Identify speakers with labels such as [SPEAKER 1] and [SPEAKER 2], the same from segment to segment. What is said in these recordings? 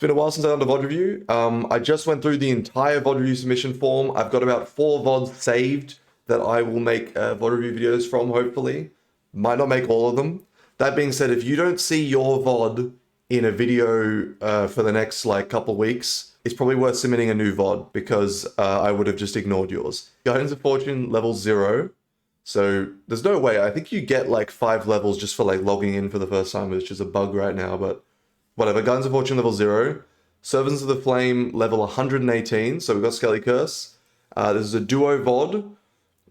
[SPEAKER 1] been a while since I've done a VOD review. I just went through the entire VOD review submission form. I've got about 4 VODs saved that I will make VOD review videos from, hopefully. Might not make all of them. That being said, if you don't see your VOD in a video for the next couple weeks, it's probably worth submitting a new VOD because I would have just ignored yours. Guardians of Fortune level 0. So there's no way. I think you get 5 levels just for logging in for the first time, which is a bug right now, but whatever. Guardians of Fortune level 0. Servants of the Flame level 118. So we've got Skelly Curse. There's a duo VOD.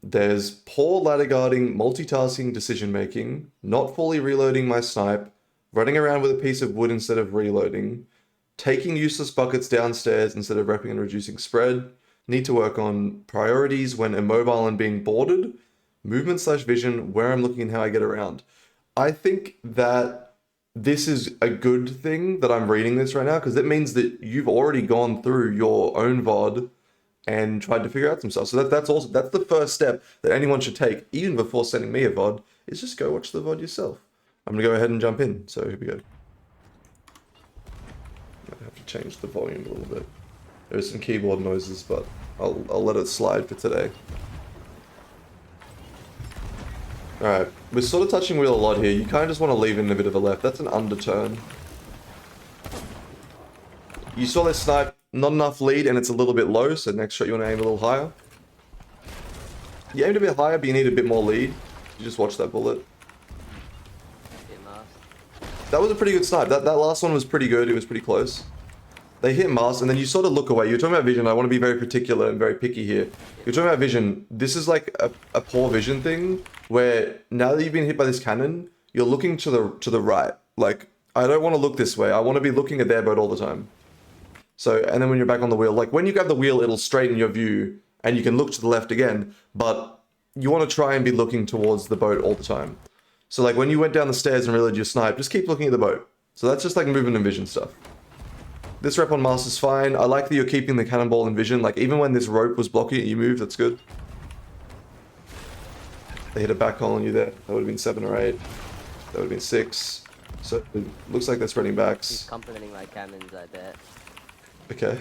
[SPEAKER 1] There's poor ladder guarding, multitasking, decision making, not fully reloading my snipe, running around with a piece of wood instead of reloading, taking useless buckets downstairs instead of repping and reducing spread, need to work on priorities when immobile and being boarded, movement/vision, where I'm looking and how I get around. I think that this is a good thing that I'm reading this right now because it means that you've already gone through your own VOD and tried to figure out some stuff. So that's the first step that anyone should take, even before sending me a VOD, is just go watch the VOD yourself. I'm gonna go ahead and jump in. So here we go. I have to change the volume a little bit. There's some keyboard noises, but I'll let it slide for today. Alright, we're sort of touching wheel a lot here. You kind of just want to leave in a bit of a left. That's an underturn. You saw this snipe, not enough lead, and it's a little bit low, so next shot you want to aim a little higher. You aimed a bit higher, but you need a bit more lead. You just watch that bullet. That was a pretty good snipe. That last one was pretty good. It was pretty close. They hit Mars, and then you sort of look away. You're talking about vision. I want to be very particular and very picky here. You're talking about vision. This is like a poor vision thing, where now that you've been hit by this cannon, you're looking to the right. I don't want to look this way. I want to be looking at their boat all the time. So, and then when you're back on the wheel, when you grab the wheel, it'll straighten your view, and you can look to the left again, but you want to try and be looking towards the boat all the time. So when you went down the stairs and reloaded your snipe, just keep looking at the boat. So that's just movement and vision stuff. This rep on Mars is fine. I like that you're keeping the cannonball in vision. Even when this rope was blocking it, you moved. That's good. They hit a back hole on you there. That would have been 7 or 8. That would have been 6. So it looks like they're spreading backs.
[SPEAKER 2] He's complimenting my cannons, I bet.
[SPEAKER 1] Okay.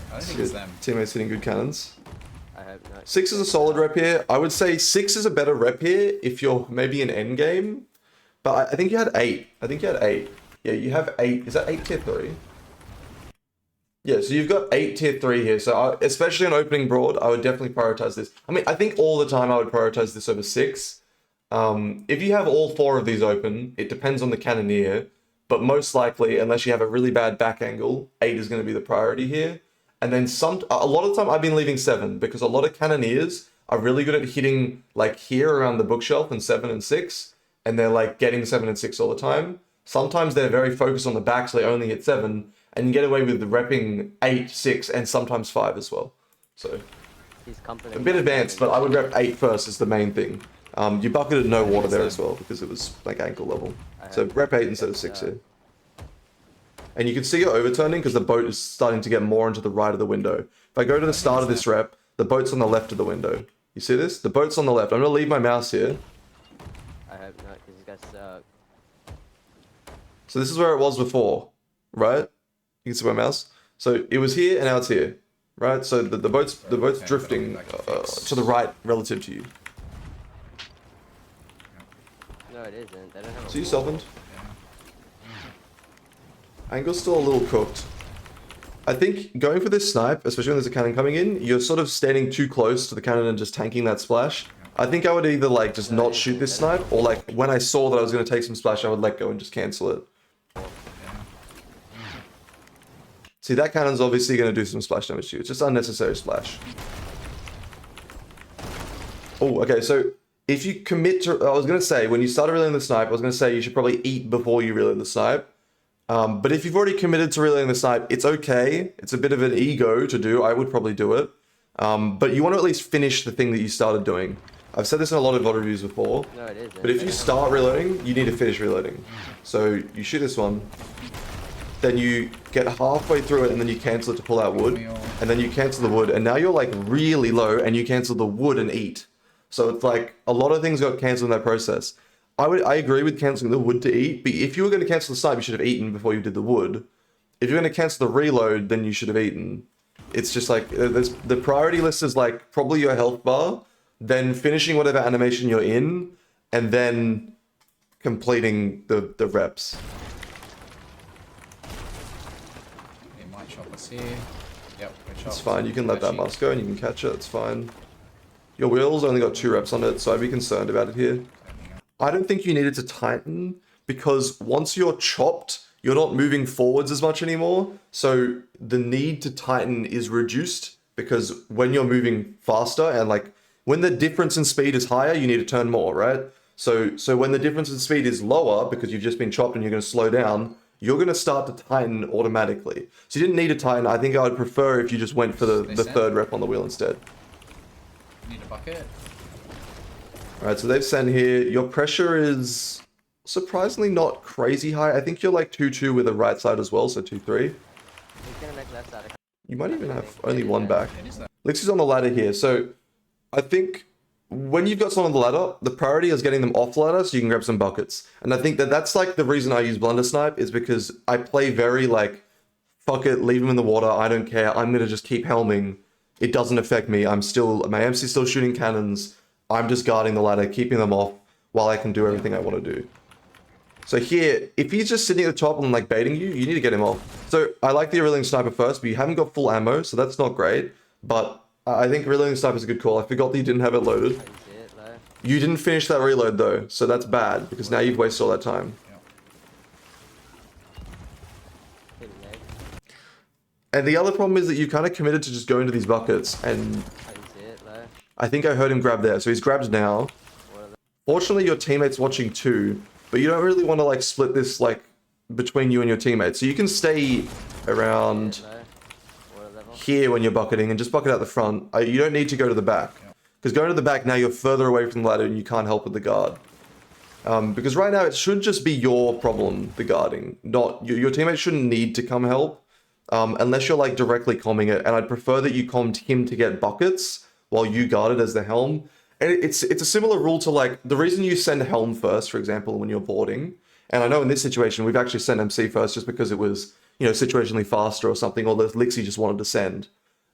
[SPEAKER 3] I don't think it's them.
[SPEAKER 1] Teammates hitting good cannons.
[SPEAKER 2] I hope not.
[SPEAKER 1] 6 is a solid rep here. I would say 6 is a better rep here if you're maybe in endgame. But I think you had 8. I think you had 8. Yeah, you have 8. Is that 8 tier 3? Yeah, so you've got 8 tier 3 here. So especially on opening broad, I would definitely prioritize this. I mean, I think all the time I would prioritize this over 6. If you have all 4 of these open, it depends on the cannoneer. But most likely, unless you have a really bad back angle, 8 is going to be the priority here. And then a lot of the time I've been leaving 7 because a lot of cannoneers are really good at hitting here around the bookshelf and 7 and 6. And they're getting 7 and 6 all the time. Sometimes they're very focused on the back, so they only hit 7. And you get away with repping 8, 6, and sometimes 5 as well. So a bit advanced, but I would rep 8 first as the main thing. You bucketed no water there as well because it was ankle level. So rep 8 instead of 6 here. And you can see it overturning because the boat is starting to get more into the right of the window. If I go to the start of this rep, the boat's on the left of the window. You see this? The boat's on the left. I'm going to leave my mouse here.
[SPEAKER 2] I hope not, because these guys suck.
[SPEAKER 1] So this is where it was before, right? You can see my mouse. So it was here and now it's here, right? So the boat's drifting to the right relative to you.
[SPEAKER 2] No, it isn't. They don't have a
[SPEAKER 1] So you softened. Angle's still a little cooked. I think going for this snipe, especially when there's a cannon coming in, you're sort of standing too close to the cannon and just tanking that splash. I think I would either just not shoot this snipe, or when I saw that I was going to take some splash, I would let go and just cancel it. See, that cannon's obviously going to do some splash damage to you. It's just unnecessary splash. Oh, okay, so if you commit to... I was going to say, when you started reloading the snipe, I was going to say you should probably eat before you reload the snipe. But if you've already committed to reloading the snipe, it's okay. It's a bit of an ego to do. I would probably do it. But you want to at least finish the thing that you started doing. I've said this in a lot of VOD reviews before.
[SPEAKER 2] No, it isn't.
[SPEAKER 1] But if you start reloading, you need to finish reloading. So you shoot this one. Then you get halfway through it and then you cancel it to pull out wood. And then you cancel the wood. And now you're really low and you cancel the wood and eat. So it's a lot of things got cancelled in that process. I agree with cancelling the wood to eat, but if you were going to cancel the snipe, you should have eaten before you did the wood. if you're going to cancel the reload, then you should have eaten. It's just like, the priority list is like probably your health bar, then finishing whatever animation you're in, and then completing the reps.
[SPEAKER 3] It might chop us here. Yep, we're chopped.
[SPEAKER 1] It's fine, you can let that mask go and you can catch it, it's fine. Your wheel's only got 2 reps on it, so I'd be concerned about it here. I don't think you needed to tighten, because once you're chopped, you're not moving forwards as much anymore, so the need to tighten is reduced, because when you're moving faster, and like, when the difference in speed is higher, you need to turn more, right? So when the difference in speed is lower, because you've just been chopped and you're going to slow down, you're going to start to tighten automatically. So you didn't need to tighten. I think I would prefer if you just went for the 3rd rep on the wheel instead.
[SPEAKER 3] Need a bucket.
[SPEAKER 1] Alright, so they've sent here. Your pressure is surprisingly not crazy high. I think you're like 2-2 with the right side as well, so 2-3.
[SPEAKER 2] He's gonna make left side.
[SPEAKER 1] You might even have only 1 back.
[SPEAKER 3] It is that.
[SPEAKER 1] Lix is on the ladder here, so I think when you've got someone on the ladder, the priority is getting them off the ladder so you can grab some buckets. And I think that's like the reason I use Blunder Snipe, is because I play very like, fuck it, leave them in the water, I don't care, I'm gonna just keep helming. It doesn't affect me, my MC's still shooting cannons, I'm just guarding the ladder, keeping them off, while I can do everything I want to do. So here, if he's just sitting at the top and like baiting you, you need to get him off. So I like the Aurelian Sniper first, but you haven't got full ammo, so that's not great. But I think Aurelian Sniper is a good call. I forgot that you didn't have it loaded.
[SPEAKER 2] I can see it though.
[SPEAKER 1] You didn't finish that reload though, so that's bad, because now you've wasted all that time.
[SPEAKER 2] Hidden leg.
[SPEAKER 1] And the other problem is that you kind of committed to just going to these buckets, and
[SPEAKER 2] I can see it though.
[SPEAKER 1] I think I heard him grab there, so he's grabbed now.
[SPEAKER 2] What are the
[SPEAKER 1] Fortunately, your teammate's watching too, but you don't really want to like split this like between you and your teammates. So you can stay around
[SPEAKER 2] though? Water level?
[SPEAKER 1] here when you're bucketing and just bucket out the front. You don't need to go to the back. Because going to the back now, you're further away from the ladder and you can't help with the guard. Because right now it should just be your problem, the guarding. Not your teammates shouldn't need to come help. Unless you're like directly comming it. And I'd prefer that you commed him to get buckets while you guarded as the helm. And it's a similar rule to like, the reason you send helm first, for example, when you're boarding. And I know in this situation, we've actually sent MC first just because it was, you know, situationally faster or something, or the Lixie just wanted to send.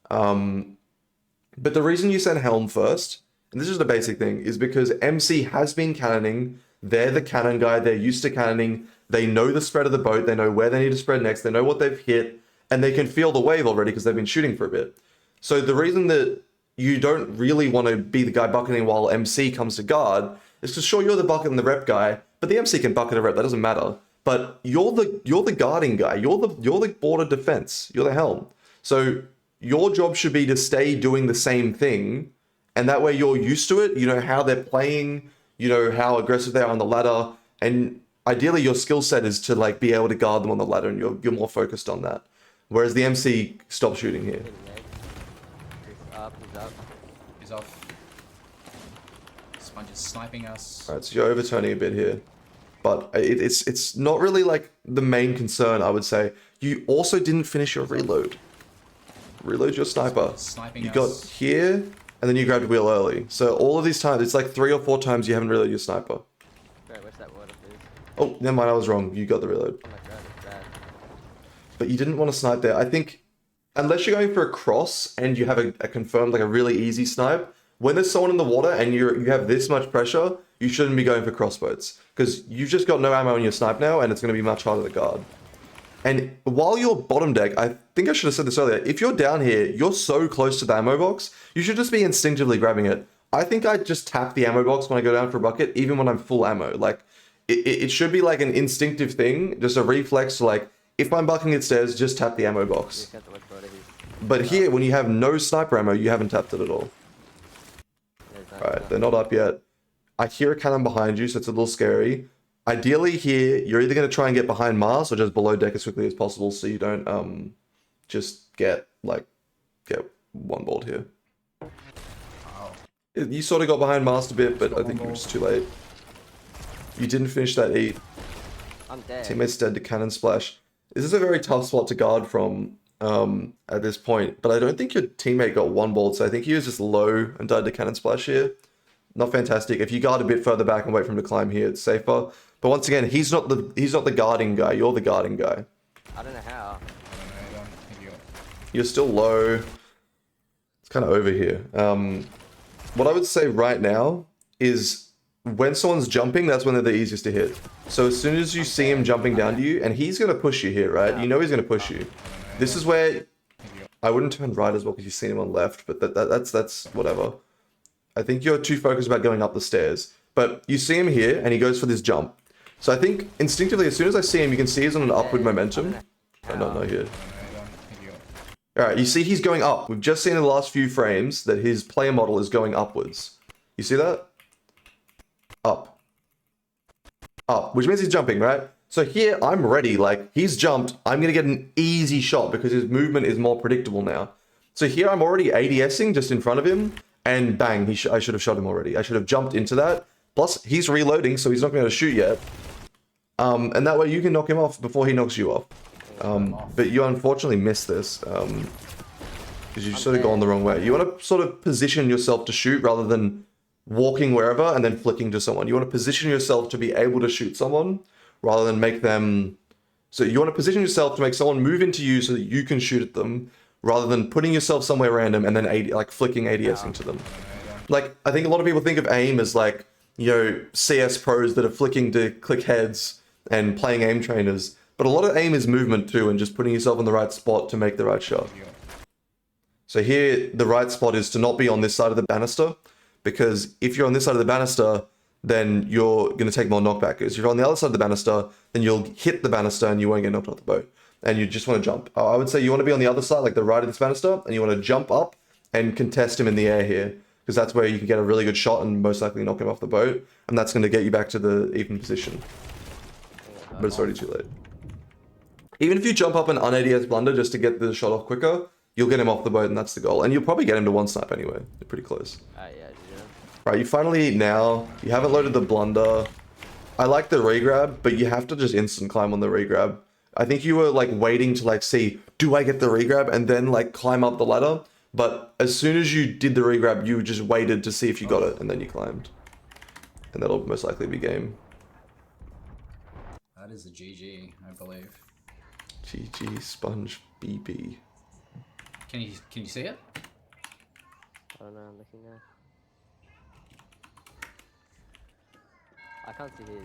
[SPEAKER 1] But the reason you send helm first, and this is the basic thing, is because MC has been cannoning, they're the cannon guy, they're used to cannoning, they know the spread of the boat, they know where they need to spread next, they know what they've hit, and they can feel the wave already because they've been shooting for a bit. So the reason that you don't really want to be the guy bucketing while MC comes to guard is because sure, you're the bucket and the rep guy, but the MC can bucket a rep, that doesn't matter. But you're the guarding guy, you're the border defense, you're the helm. So your job should be to stay doing the same thing, and that way you're used to it, you know how they're playing, you know how aggressive they are on the ladder, and ideally your skill set is to like be able to guard them on the ladder, and you're more focused on that. Whereas the MC stops shooting here.
[SPEAKER 2] Hidden leg. He's up, he's up.
[SPEAKER 3] He's off. Sponge is sniping us.
[SPEAKER 1] Alright, so you're overturning a bit here. But it's not really like the main concern, I would say. You also didn't finish your reload. Reload your sniper.
[SPEAKER 3] Sniping
[SPEAKER 1] You
[SPEAKER 3] us.
[SPEAKER 1] got here, and then you grabbed wheel early. So all of these times, it's like 3 or 4 times you haven't reloaded your sniper.
[SPEAKER 2] Right, where's that water, please?
[SPEAKER 1] Oh, never mind, I was wrong. You got the reload.
[SPEAKER 2] Oh my god, it's bad.
[SPEAKER 1] But you didn't want to snipe there. I think, unless you're going for a cross and you have a confirmed, like a really easy snipe, when there's someone in the water and you have this much pressure, you shouldn't be going for crossboats. Because you've just got no ammo in your snipe now, and it's going to be much harder to guard. And while you're bottom deck, I think I should have said this earlier, if you're down here, you're so close to the ammo box, you should just be instinctively grabbing it. I think I just tap the ammo box when I go down for a bucket, even when I'm full ammo. Like, it should be like an instinctive thing, just a reflex to like, if I'm bucking it stairs, just tap the ammo
[SPEAKER 2] You
[SPEAKER 1] box.
[SPEAKER 2] just have to watch water, he's...
[SPEAKER 1] But here, when you have no sniper ammo, you haven't tapped it at all.
[SPEAKER 2] There's not
[SPEAKER 1] Alright,
[SPEAKER 2] enough.
[SPEAKER 1] they're not up yet. I hear a cannon behind you, so it's a little scary. Ideally here, you're either going to try and get behind Mars or just below deck as quickly as possible so you don't just get one board here.
[SPEAKER 3] Wow.
[SPEAKER 1] You sort of got behind Mars a bit, but I think you were just too late. You didn't finish that eat.
[SPEAKER 2] I'm dead.
[SPEAKER 1] Teammates dead to cannon splash. This is a very tough spot to guard from at this point, but I don't think your teammate got one board, so I think he was just low and died to cannon splash here. Not fantastic. If you guard a bit further back and wait for him to climb here, it's safer. But once again, he's not the guarding guy. You're the guarding guy.
[SPEAKER 2] I don't know how.
[SPEAKER 1] You're still low. It's kind of over here. What I would say right now is when someone's jumping, that's when they're the easiest to hit. So as soon as you see him jumping down to you, and he's going to push you here, right? You know he's going to push you. This is where I wouldn't turn right as well because you've seen him on left, but that's whatever. I think you're too focused about going up the stairs. But you see him here, and he goes for this jump. So I think instinctively, as soon as I see him, you can see he's on an upward momentum. Oh, no, here. Alright, you see he's going up. We've just seen in the last few frames that his player model is going upwards. You see that? Up. Up, which means he's jumping, right? So here, I'm ready. Like, he's jumped. I'm going to get an easy shot because his movement is more predictable now. So here, I'm already ADSing just in front of him. And bang, I should have shot him already. I should have jumped into that. Plus, he's reloading, so he's not going to shoot yet. And that way, you can knock him off before he knocks you off. But you unfortunately missed this. Because you've sort of gone the wrong way. You want to sort of position yourself to shoot rather than walking wherever and then flicking to someone. You want to position yourself to be able to shoot someone rather than make them... So you want to position yourself to make someone move into you so that you can shoot at them rather than putting yourself somewhere random and then flicking ADSing to them. Like, I think a lot of people think of aim as like, you know, CS pros that are flicking to click heads and playing aim trainers. But a lot of aim is movement too and just putting yourself in the right spot to make the right shot. So here, the right spot is to not be on this side of the banister, because if you're on this side of the banister, then you're going to take more knockback. If you're on the other side of the banister, then you'll hit the banister and you won't get knocked off the boat. And you just want to jump. I would say you want to be on the other side, like the right of this banister, and you want to jump up and contest him in the air here, because that's where you can get a really good shot and most likely knock him off the boat, and that's going to get you back to the even position. But it's already too late. Even if you jump up an un-ADS blunder just to get the shot off quicker, you'll get him off the boat, and that's the goal. And you'll probably get him to one snipe anyway. They're pretty close.
[SPEAKER 2] Yeah.
[SPEAKER 1] Right, you finally now, you haven't loaded the blunder. I like the regrab, but you have to just instant climb on the regrab. I think you were like waiting to like see, do I get the regrab and then like climb up the ladder? But as soon as you did the regrab, you just waited to see if you got it, and then you climbed. And that'll most likely be game.
[SPEAKER 3] That is a GG, I believe.
[SPEAKER 1] GG Sponge BB.
[SPEAKER 3] Can you see it?
[SPEAKER 2] I don't know, I'm looking now. I can't see his.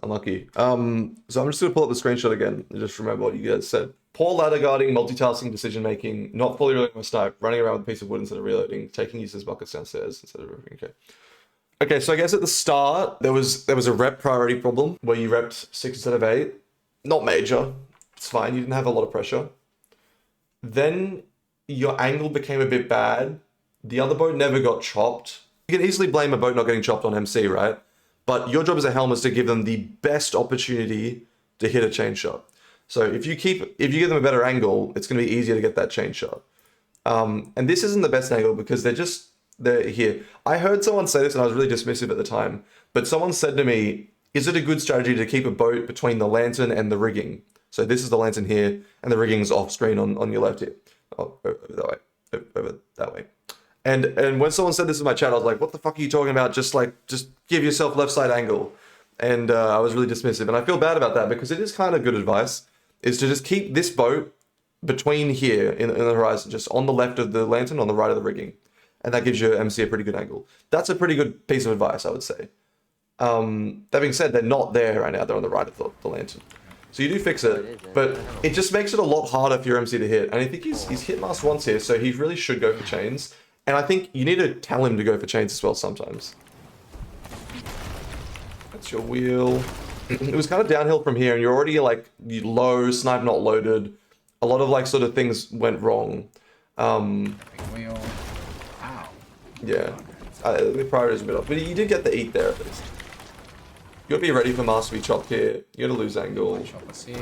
[SPEAKER 1] Unlucky. So I'm just gonna pull up the screenshot again and just remember what you guys said. Poor ladder guarding, multitasking, decision making, not fully reloading my snipe, running around with a piece of wood instead of reloading, taking uses buckets downstairs instead of roofing. Okay, so I guess at the start there was a rep priority problem where you repped 6 instead of 8. Not major. It's fine. You didn't have a lot of pressure. Then your angle became a bit bad. The other boat never got chopped. You can easily blame a boat not getting chopped on MC, right? But your job as a helm is to give them the best opportunity to hit a chain shot. So if you give them a better angle, it's going to be easier to get that chain shot. And this isn't the best angle because they're here. I heard someone say this and I was really dismissive at the time, but someone said to me, is it a good strategy to keep a boat between the lantern and the rigging? So this is the lantern here and the rigging's off screen on your left here. Oh, over that way, over that way. And when someone said this in my chat, I was like, what the fuck are you talking about? Just give yourself left side angle. And I was really dismissive. And I feel bad about that because it is kind of good advice, is to just keep this boat between here in the horizon, just on the left of the lantern, on the right of the rigging. And that gives your MC a pretty good angle. That's a pretty good piece of advice, I would say. That being said, they're not there right now. They're on the right of the lantern. So you do fix it, but it just makes it a lot harder for your MC to hit. And I think he's hit masked once here, so he really should go for chains. And I think you need to tell him to go for chains as well sometimes. That's your wheel. It was kind of downhill from here, and you're already like low, snipe not loaded. A lot of like sort of things went wrong.
[SPEAKER 3] Big wheel. Ow.
[SPEAKER 1] Yeah, the priority is a bit off, but you did get the eat there at least. You gotta be ready for mask to be chopped here. You gotta lose angle.
[SPEAKER 3] Chop us here.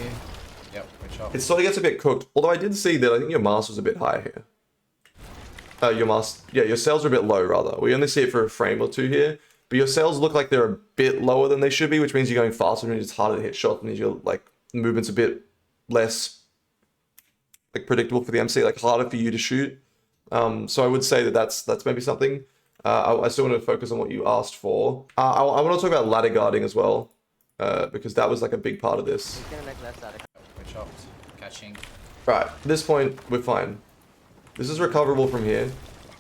[SPEAKER 3] Yep, we chop.
[SPEAKER 1] It sort of gets a bit cooked. Although I did see that I think your mask was a bit high here. Your cells are a bit low rather. We only see it for a frame or two here, but your cells look like they're a bit lower than they should be, which means you're going faster and it's harder to hit shots, and your like movement's a bit less like predictable for the MC, like harder for you to shoot. So I would say that that's maybe something. I still want to focus on what you asked for. I want to talk about ladder guarding as well, because that was like a big part of this.
[SPEAKER 2] He's gonna make left side.
[SPEAKER 3] We chopped. Catching.
[SPEAKER 1] Right, at this point, we're fine. This is recoverable from here.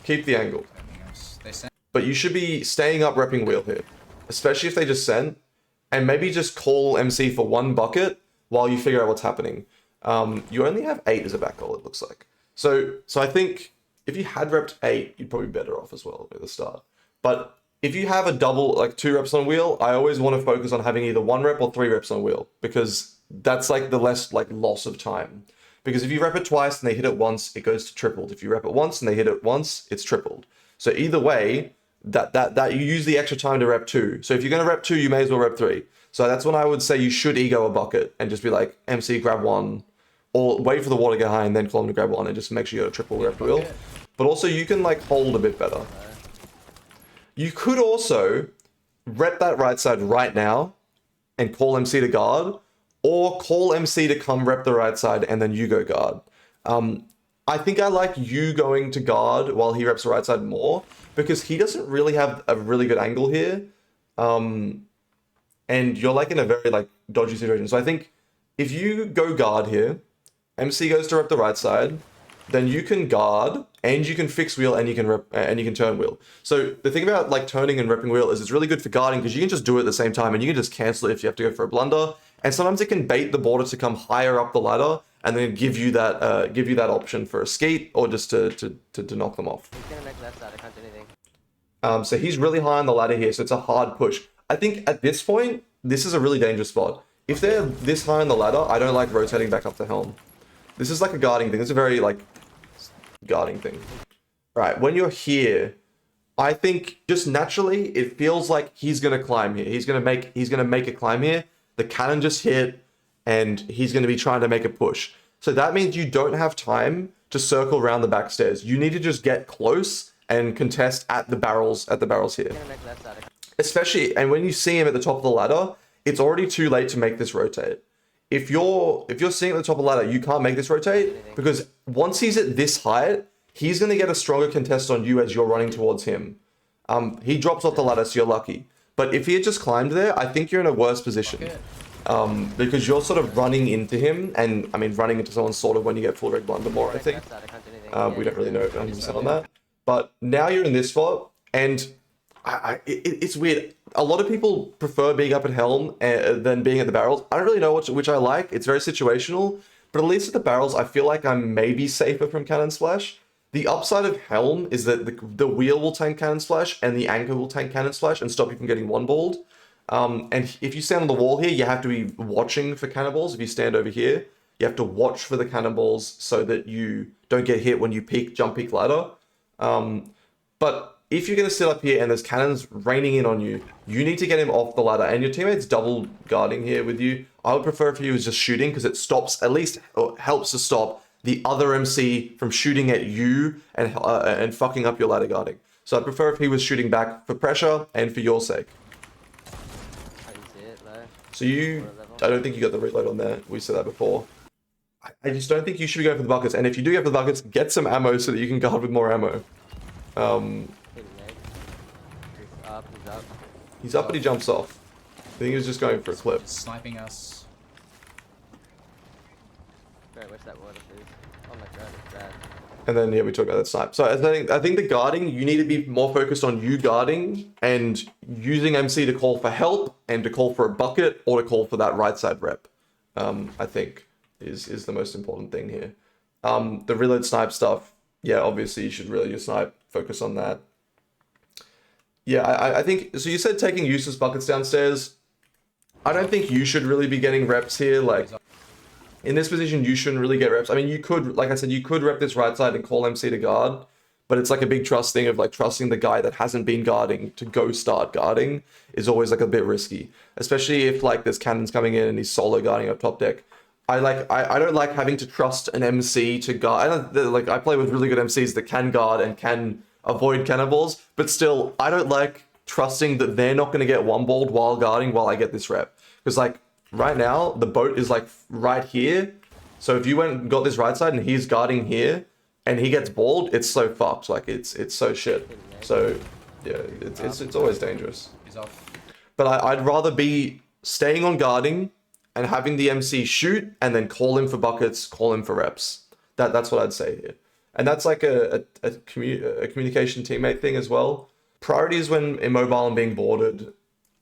[SPEAKER 1] Keep the angle.
[SPEAKER 3] Everything else. They sent.
[SPEAKER 1] But you should be staying up repping wheel here. Especially if they just sent. And maybe just call MC for one bucket while you figure out what's happening. You only have 8 as a back goal, it looks like. So I think if you had repped 8, you'd probably be better off as well at the start. But if you have a double, like 2 reps on wheel, I always want to focus on having either 1 rep or 3 reps on wheel. Because that's like the less like loss of time. Because if you rep it twice and they hit it once, it goes to tripled. If you rep it once and they hit it once, it's tripled. So either way, that you use the extra time to rep 2. So if you're going to rep 2, you may as well rep 3. So that's when I would say you should ego a bucket and just be like, MC, grab 1. Or wait for the water to get high and then call him to grab 1 and just make sure you got a triple rep wheel. But also you can like hold a bit better. You could also rep that right side right now and call MC to guard, or call MC to come rep the right side and then you go guard. I think I like you going to guard while he reps the right side more, because he doesn't really have a really good angle here. And you're like in a very like dodgy situation. So I think if you go guard here, MC goes to rep the right side, then you can guard and you can fix wheel and you can rep and you can turn wheel. So the thing about like turning and repping wheel is it's really good for guarding because you can just do it at the same time and you can just cancel it if you have to go for a blunder. And sometimes it can bait the border to come higher up the ladder and then give you that option for a skate or just to knock them off.
[SPEAKER 2] He's gonna make left side, I can't do anything.
[SPEAKER 1] So he's really high on the ladder here, so it's a hard push. I think at this point, this is a really dangerous spot. If they're this high on the ladder, I don't like rotating back up to helm. This is like a guarding thing. It's a very like guarding thing. Right, when you're here, I think just naturally it feels like he's gonna climb here. He's gonna make a climb here. The cannon just hit, and he's gonna be trying to make a push. So that means you don't have time to circle around the back stairs. You need to just get close and contest at the barrels here.
[SPEAKER 2] He's gonna make left side.
[SPEAKER 1] Especially, and when you see him at the top of the ladder, it's already too late to make this rotate. If you're seeing at the top of the ladder, you can't make this rotate because once he's at this height, he's going to get a stronger contest on you as you're running towards him. He drops off the ladder, so you're lucky. But if he had just climbed there, I think you're in a worse position. Because you're sort of running into him, and I mean running into someone sort of when you get full red blunder more, I think. We don't really know 100% on that. But now you're in this spot, and it's weird. A lot of people prefer being up at helm than being at the barrels. I don't really know which I like. It's very situational. But at least at the barrels, I feel like I'm maybe safer from cannon splash. The upside of helm is that the wheel will tank cannon splash and the anchor will tank cannon splash and stop you from getting one-balled. And if you stand on the wall here, you have to be watching for cannonballs. If you stand over here, you have to watch for the cannonballs so that you don't get hit when you jump peak ladder. But if you're going to sit up here and there's cannons raining in on you, you need to get him off the ladder. And your teammate's double guarding here with you. I would prefer if he was just shooting because it stops, at least helps to stop the other MC from shooting at you and fucking up your ladder guarding. So I'd prefer if he was shooting back for pressure and for your sake.
[SPEAKER 2] I didn't see it though.
[SPEAKER 1] So I don't think you got the reload on there. We said that before. I just don't think you should be going for the buckets. And if you do go for the buckets, get some ammo so that you can guard with more ammo. He's up, but he jumps off. I think he was just going for a clip.
[SPEAKER 3] Sniping us.
[SPEAKER 2] Bro, where's that water, please? Oh my god, it's bad.
[SPEAKER 1] And then yeah, we talked about that snipe. So I think the guarding, you need to be more focused on you guarding and using MC to call for help and to call for a bucket or to call for that right side rep. I think is the most important thing here. The reload snipe stuff, yeah, obviously you should really your snipe, focus on that. Yeah, I think, so you said taking useless buckets downstairs. I don't think you should really be getting reps here. Like, in this position, you shouldn't really get reps. I mean, you could, like I said, you could rep this right side and call MC to guard, but it's like a big trust thing of like trusting the guy that hasn't been guarding to go start guarding is always like a bit risky, especially if like there's cannons coming in and he's solo guarding up top deck. I don't like having to trust an MC to guard. I play with really good MCs that can guard and can avoid cannonballs, but still, I don't like trusting that they're not going to get one-balled while guarding while I get this rep. Because like right now, the boat is like right here. So if you went and got this right side and he's guarding here and he gets balled, it's so fucked. Like it's so shit. So yeah, it's always dangerous.
[SPEAKER 3] He's off.
[SPEAKER 1] But I'd rather be staying on guarding and having the MC shoot and then call him for buckets, call him for reps. That's what I'd say here. And that's like a communication teammate thing as well. Priorities when immobile and being boarded,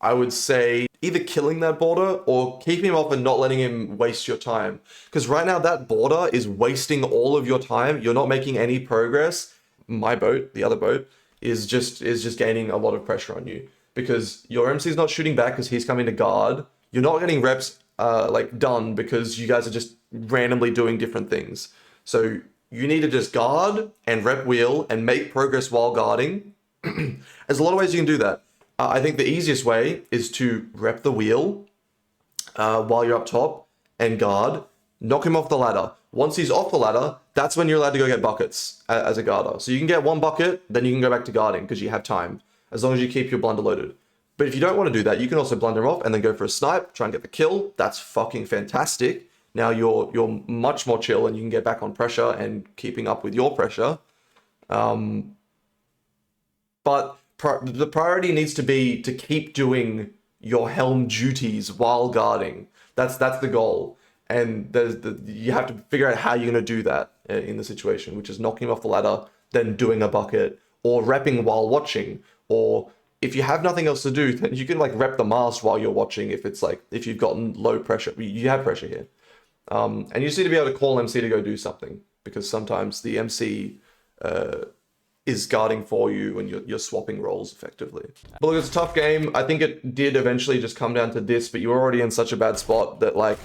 [SPEAKER 1] I would say either killing that boarder or keeping him off and not letting him waste your time. Because right now that boarder is wasting all of your time. You're not making any progress. My boat, the other boat, is just gaining a lot of pressure on you. Because your MC is not shooting back because he's coming to guard. You're not getting reps like done because you guys are just randomly doing different things. So you need to just guard and rep wheel and make progress while guarding. There's a lot of ways you can do that. I think the easiest way is to rep the wheel while you're up top and guard, knock him off the ladder. Once he's off the ladder, that's when you're allowed to go get buckets as a guarder. So you can get one bucket, then you can go back to guarding because you have time, as long as you keep your blunder loaded. But if you don't want to do that, you can also blunder him off and then go for a snipe, try and get the kill. That's fucking fantastic. Now you're much more chill and you can get back on pressure and keeping up with your pressure. But the priority needs to be to keep doing your helm duties while guarding. That's the goal. And you have to figure out how you're going to do that in the situation, which is knocking him off the ladder, then doing a bucket, or repping while watching. Or if you have nothing else to do, then you can like rep the mast while you're watching if it's like, if you've gotten low pressure. You have pressure here. And you just need to be able to call MC to go do something, because sometimes the MC is guarding for you and you're swapping roles effectively. But look, it's a tough game. I think it did eventually just come down to this, but you were already in such a bad spot that like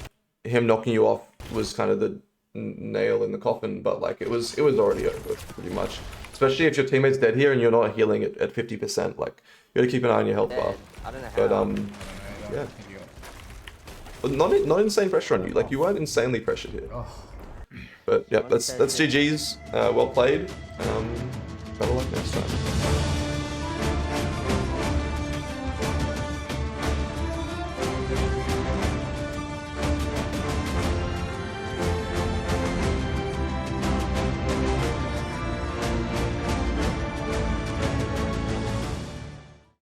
[SPEAKER 1] him knocking you off was kind of the nail in the coffin, but like it was already over pretty much. Especially if your teammate's dead here and you're not healing it at 50%, like you gotta keep an eye on your health bar.
[SPEAKER 2] I don't know how.
[SPEAKER 1] But yeah. But not insane pressure on you. Like you weren't insanely pressured here. But yeah, that's GG's. Well played. Better luck next time.